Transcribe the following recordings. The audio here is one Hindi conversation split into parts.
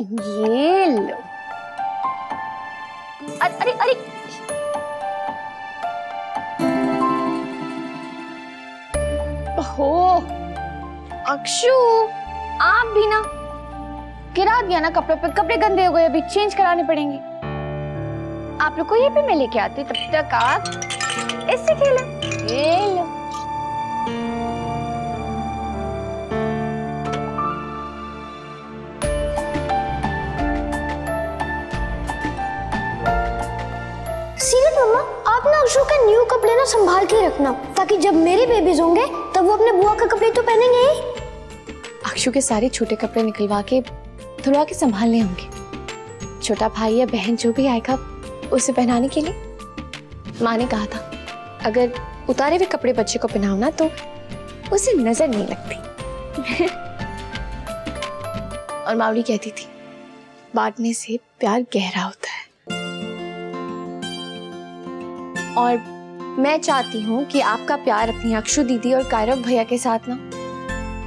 ये लो। अरे अरे ओहो अक्षु, आप भी ना, गिरा दिया ना कपड़े पे, कपड़े गंदे हो गए, अभी चेंज कराने पड़ेंगे। आप लोग को ये भी मैं लेके आती, तब तक आप इससे खेलें। ये लो। सीरत मम्मा, आप ना अक्षु के न्यू कपड़े ना संभाल के रखना, ताकि जब मेरे बेबीज होंगे तब वो अपने बुआ के कपड़े तो पहनेंगे ही। अक्षु के सारे छोटे कपड़े निकलवा के धुलवा के संभालने होंगे। छोटा भाई या बहन जो भी आएगा उसे पहनाने के लिए माँ ने कहा था, अगर उतारे हुए कपड़े बच्चे को पहनाओ ना तो उसे नजर नहीं लगती। और मावड़ी कहती थी, बांटने से प्यार गहरा होता है। और मैं चाहती हूँ कि आपका प्यार अपनी अक्षु दीदी और कायरव भैया के साथ ना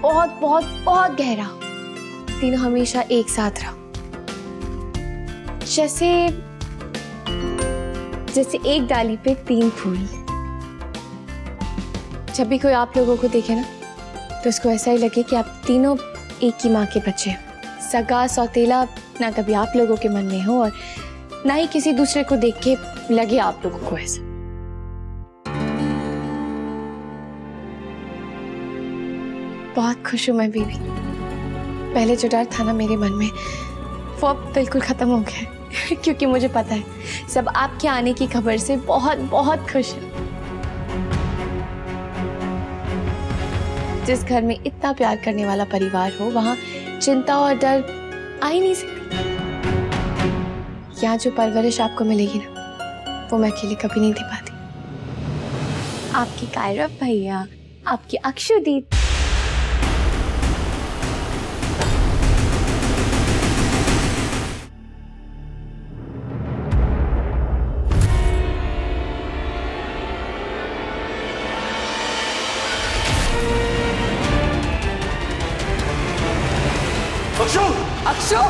बहुत बहुत बहुत गहरा हो, तीनों हमेशा एक साथ रहो। जैसे एक डाली पे 3 फूल। जब भी कोई आप लोगों को देखे ना तो उसको ऐसा ही लगे कि आप तीनों एक ही माँ के बच्चे हैं। सगा सौतेला ना कभी आप लोगों के मन में हो और ना ही किसी दूसरे को देख के लगे आप लोगों को ऐसा। बहुत खुश हूं मैं बीबी। पहले जो डर था ना मेरे मन में वो अब बिल्कुल खत्म हो गया, क्योंकि मुझे पता है सब आपके आने की खबर से बहुत बहुत खुश है। जिस घर में इतना प्यार करने वाला परिवार हो वहां चिंता और डर आ ही नहीं सकती। यहाँ जो परवरिश आपको मिलेगी ना वो मैं अकेले कभी नहीं दे पाती। आपकी कायरव भैया, आपकी अक्षु दीदी, अक्षु! अक्षु!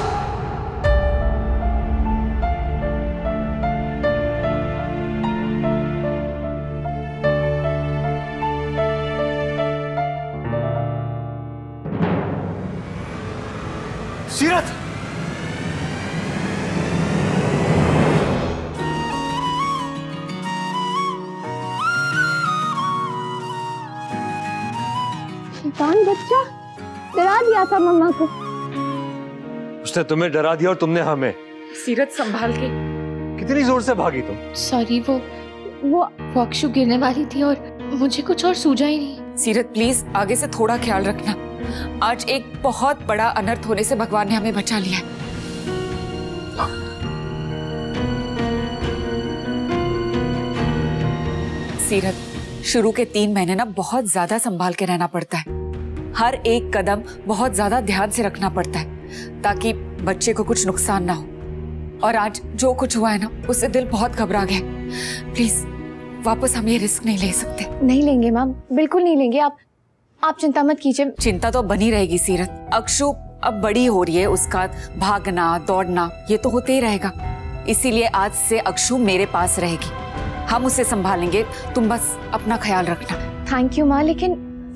सीरत! शैतान बच्चा, डरा दिया था मम्मा को। उसने तुम्हें डरा दिया और तुमने हमें। सीरत संभाल के। कितनी जोर से भागी तुम? सॉरी, वो अक्षु गिरने वाली थी और मुझे कुछ और सूझा ही नहीं। सीरत प्लीज आगे से थोड़ा ख्याल रखना। आज एक बहुत बड़ा अनर्थ होने से भगवान ने हमें बचा लिया है। सीरत, शुरू के 3 महीने ना बहुत ज्यादा संभाल के रहना पड़ता है। हर एक कदम बहुत ज्यादा ध्यान से रखना पड़ता है ताकि बच्चे को कुछ नुकसान ना हो। और आज जो कुछ हुआ है ना उससे दिल बहुत घबरा गया। प्लीज वापस हम ये रिस्क नहीं ले सकते। नहीं लेंगे मैम, बिल्कुल नहीं लेंगे। आप चिंता मत कीजिए। चिंता तो बनी रहेगी सीरत। अक्षु अब बड़ी हो रही है, उसका भागना दौड़ना ये तो होते ही रहेगा। इसीलिए आज से अक्षु मेरे पास रहेगी, हम उसे संभालेंगे। तुम बस अपना ख्याल रखना। थैंक यू माँ, लेकिन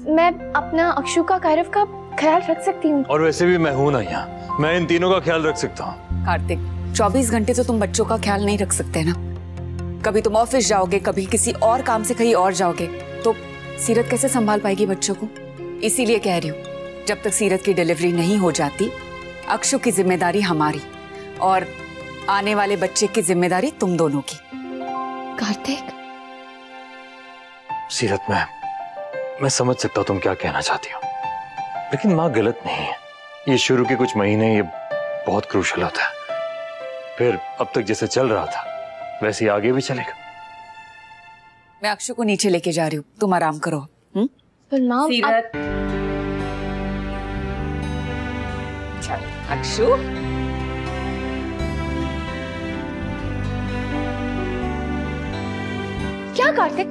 मैं अपना अक्षु का कायरव का ख्याल रख सकती हूँ। और वैसे भी मैं हूं ना यहाँ, मैं इन तीनों का ख्याल रख सकता हूँ। कार्तिक, 24 घंटे तो तुम बच्चों का ख्याल नहीं रख सकते ना। कभी तुम ऑफिस जाओगे, कभी किसी और काम से कहीं और जाओगे, तो सीरत कैसे संभाल पाएगी बच्चों को? इसीलिए कह रही हूँ, जब तक सीरत की डिलीवरी नहीं हो जाती अक्षु की जिम्मेदारी हमारी और आने वाले बच्चे की जिम्मेदारी तुम दोनों की। कार्तिक, सीरत, मैं समझ सकता हूँ तुम क्या कहना चाहती हो, लेकिन माँ गलत नहीं है। ये शुरू के कुछ महीने ये बहुत क्रूशल होता है, फिर अब तक जैसे चल रहा था वैसे ही आगे भी चलेगा। मैं अक्षु को नीचे लेके जा रही हूँ, तुम आराम करो। पर माँ, सीरत, अक्षु, क्या कार्तिक,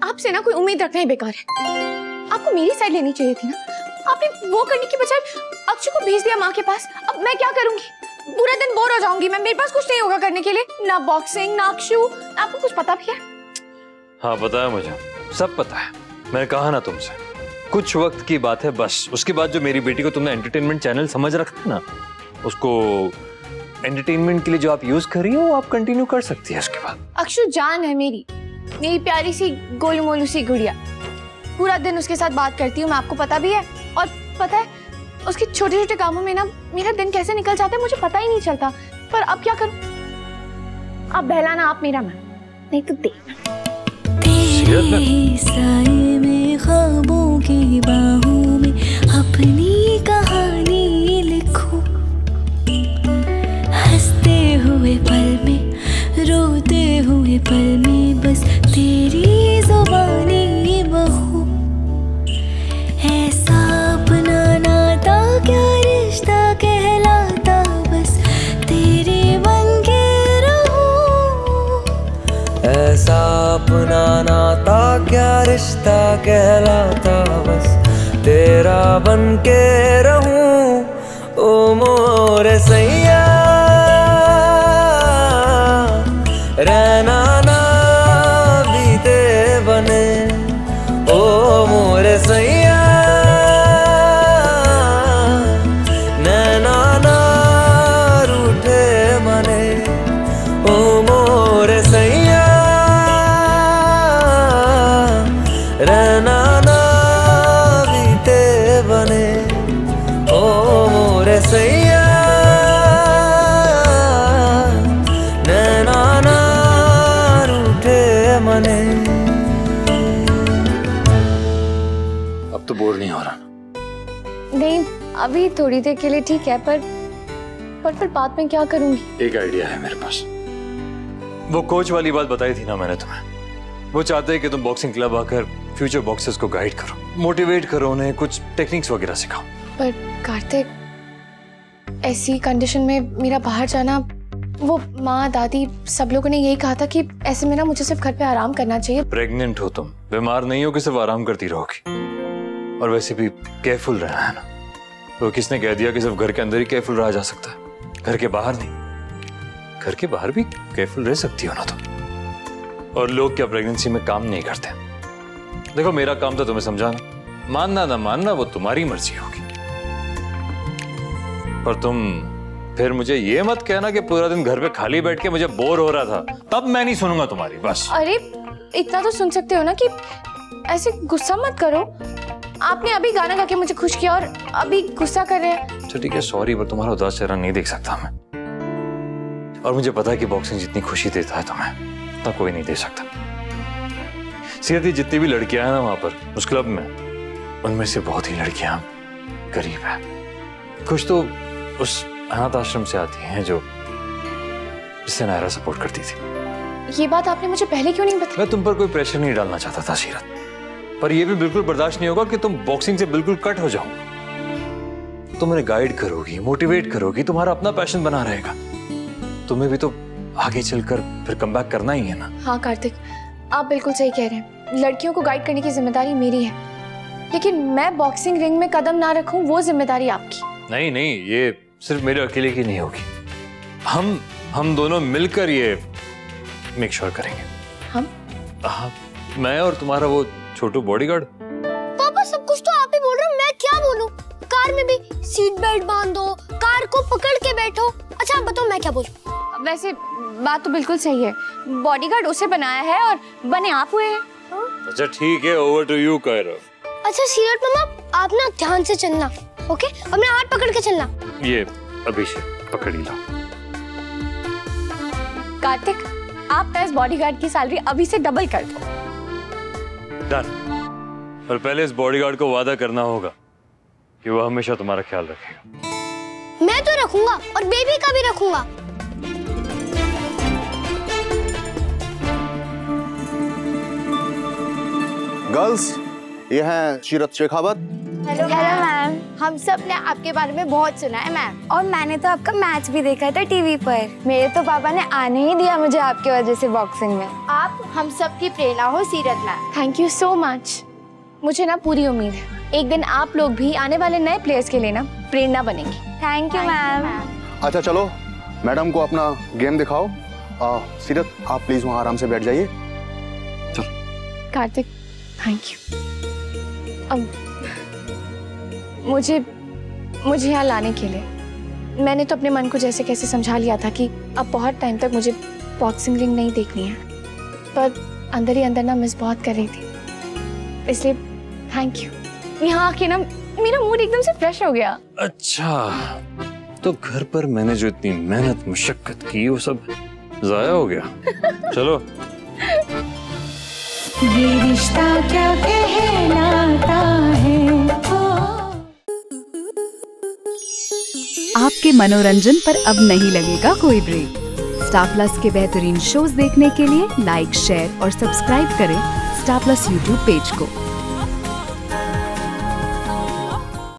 आपसे ना कोई उम्मीद रखना ही बेकार है। आपको मेरी साइड लेनी चाहिए थी ना। आपने वो करने की बजाय अक्षु को भेज दिया माँ के पास। अब मैं क्या करूंगी? पूरा दिन बोर हो जाऊंगी मैं, मेरे पास कुछ नहीं होगा करने के लिए, ना बॉक्सिंग ना अक्षु। आपको कुछ पता भी है? हाँ पता है मुझे, सब पता है। मैंने कहा ना तुमसे, कुछ वक्त की बात है बस। उसके बाद जो मेरी बेटी को तुमने एंटरटेनमेंट चैनल समझ रखा है ना, उसको एंटरटेनमेंट के लिए जो आप यूज कर रही हो वो आप कंटिन्यू कर सकती है। उसके बाद अक्षु जान है मेरी, मेरी प्यारी सी गोलू मोलू सी गुड़िया। पूरा दिन उसके साथ बात करती हूँ मैं, आपको पता भी है। और पता है उसके छोटे छोटे कामों में ना मेरा दिन कैसे निकल जाता है मुझे पता ही नहीं चलता। पर अब क्या करूं? अब बहलाना आप मेरा मन, नहीं तो देखना। तेरे साए में ख्वाबों की बाहों में अपनी कहानी लिखूं, हंसते हुए पल में रोते हुए पल में बस तेरी जुबानी बहू। ऐसा अपना नाता क्या रिश्ता कहलाता, बस तेरे बन के रहूं। ऐसा अपना नाता क्या रिश्ता कहलाता, बस तेरा बन के रहूं। ओ मोरे सैया रहना ना बीते बने, ओ मोरे सैया नैना ना रूठे बने, ओ मोरे सैया रहना ना बीते बने, ओ मोरे सैया नैना ना रूठे मने। अब तो बोर नहीं हो रहा? नहीं अभी थोड़ी देर के लिए ठीक है, पर फिर बाद में क्या करूंगी? एक आइडिया है मेरे पास। वो कोच वाली बात बताई थी ना मैंने तुम्हें, वो चाहते हैं कि तुम बॉक्सिंग क्लब आकर फ्यूचर बॉक्सर्स को गाइड करो, मोटिवेट करो, उन्हें कुछ टेक्निक्स वगैरह सिखाओ। पर कार्तिक, ऐसी कंडीशन में मेरा बाहर जाना, वो माँ दादी सब लोगों ने यही कहा था कि ऐसे में ना मुझे सिर्फ घर पे आराम करना चाहिए। प्रेग्नेंट हो तुम, बीमार नहीं हो कि सिर्फ आराम करती रहोगी। और वैसे भी केयरफुल रहना है ना, तो किसने कह दिया कि सिर्फ घर के अंदर ही केयरफुल रहा जा सकता है, घर के बाहर नहीं? घर के बाहर भी केयरफुल रह सकती हो ना तुम। और लोग क्या प्रेगनेंसी में काम नहीं करते? देखो मेरा काम था तुम्हें समझाना, मानना ना मानना वो तुम्हारी मर्जी होगी। पर तुम फिर मुझे ये मत कहना कि पूरा दिन घर पे खाली बैठ के मुझे बोर हो रहा था, तब मैं नहीं सुनूंगा तुम्हारी। बस अरे इतना तो सुन सकते हो ना कि ऐसे गुस्सा मत करो। आपने अभी गाना गा के मुझे खुश किया और अभी गुस्सा कर रहे हैं। अच्छा ठीक है, सॉरी, पर तुम्हारा उदास चेहरा नहीं देख सकता मैं। और मुझे पता है कि बॉक्सिंग जितनी खुशी देता है तुम्हें, उतना कोई नहीं दे सकता। सीधी जितनी भी लड़कियां हैं ना वहां पर उस क्लब में, उनमें से बहुत ही लड़कियां गरीब हैं। कुछ तो उस अनाथ आश्रम से आती हैं जो जिससे नायरा सपोर्ट करती थी। ये बात आपने मुझे पहले क्यों नहीं बताई? मैं तुम पर कोई प्रेशर नहीं डालना चाहता था सीरत, पर यह भी बिल्कुल बर्दाश्त नहीं होगा कि तुम बॉक्सिंग से बिल्कुल कट हो जाओ। तुम उन्हें गाइड करोगी, मोटिवेट करोगी, तुम्हारा अपना पैशन बना रहेगा। तुम्हें भी तो आगे चलकर फिर कमबैक करना ही है ना। हाँ कार्तिक, आप बिल्कुल सही कह रहे हैं। लड़कियों को गाइड करने की जिम्मेदारी मेरी है, लेकिन मैं बॉक्सिंग रिंग में कदम ना रखूं वो जिम्मेदारी आपकी। नहीं नहीं, ये सिर्फ मेरे अकेले की नहीं होगी। हम दोनों मिलकर ये मेक श्योर करेंगे। हम? हाँ, मैं और तुम्हारा वो छोटू बॉडीगार्ड। पापा सब कुछ तो आप ही बोल रहे हो, मैं क्या बोलूं? कार में भी सीट बेल्ट बांध दो, कार को पकड़ के बैठो। अच्छा आप बताओ मैं क्या बोलूं? वैसे बात तो बिल्कुल सही है, बॉडीगार्ड उसे बनाया है और बने आप हुए हैं। अच्छा ठीक है, ओवर टू यू कैरो। अच्छा सीरत मम्मा आप ना ध्यान से चलना, ओके? और मेरा हाथ पकड़ के चलना। ये अभिषेक पकड़ ही लो। कार्तिक, आप इस बॉडीगार्ड की सैलरी अभी से डबल कर दो। डन। और पहले इस बॉडीगार्ड को वादा करना होगा कि वो हमेशा तुम्हारा ख्याल रखेगा। मैं तो रखूंगा और बेबी का भी रखूंगा। गर्ल्स, ये है सीरत शेखावत। हेलो मैम, हम सब ने आपके बारे में बहुत सुना है मैम, और मैंने तो आपका मैच भी देखा था टीवी पर। मेरे तो पापा ने आने ही दिया मुझे आपकी वजह से बॉक्सिंग में। आप हम सब की प्रेरणा हो सीरत ma'am. Thank you so much. मुझे ना पूरी उम्मीद है एक दिन आप लोग भी आने वाले नए प्लेयर्स के लिए ना प्रेरणा बनेंगे। Thank you ma'am. अच्छा चलो, मैडम को अपना गेम दिखाओ। सीरत, आप प्लीज वहाँ आराम से बैठ जाइए। Kartik, thank you. अब मुझे यहाँ लाने के लिए मैंने तो अपने मन को जैसे कैसे समझा लिया था कि अब बहुत टाइम तक मुझे बॉक्सिंग रिंग नहीं देखनी है, पर अंदर ही अंदर ना मिस बहुत कर रही थी, इसलिए थैंक यू। यहाँ आके ना मेरा मूड एकदम से फ्रेश हो गया। अच्छा, तो घर पर मैंने जो इतनी मेहनत मशक्कत की वो सब जाया हो गया। चलो। ये रिश्ता क्या कहलाता है। आपके मनोरंजन पर अब नहीं लगेगा कोई ब्रेक। स्टार प्लस के बेहतरीन शोज देखने के लिए लाइक, शेयर और सब्सक्राइब करें स्टार प्लस यूट्यूब पेज को।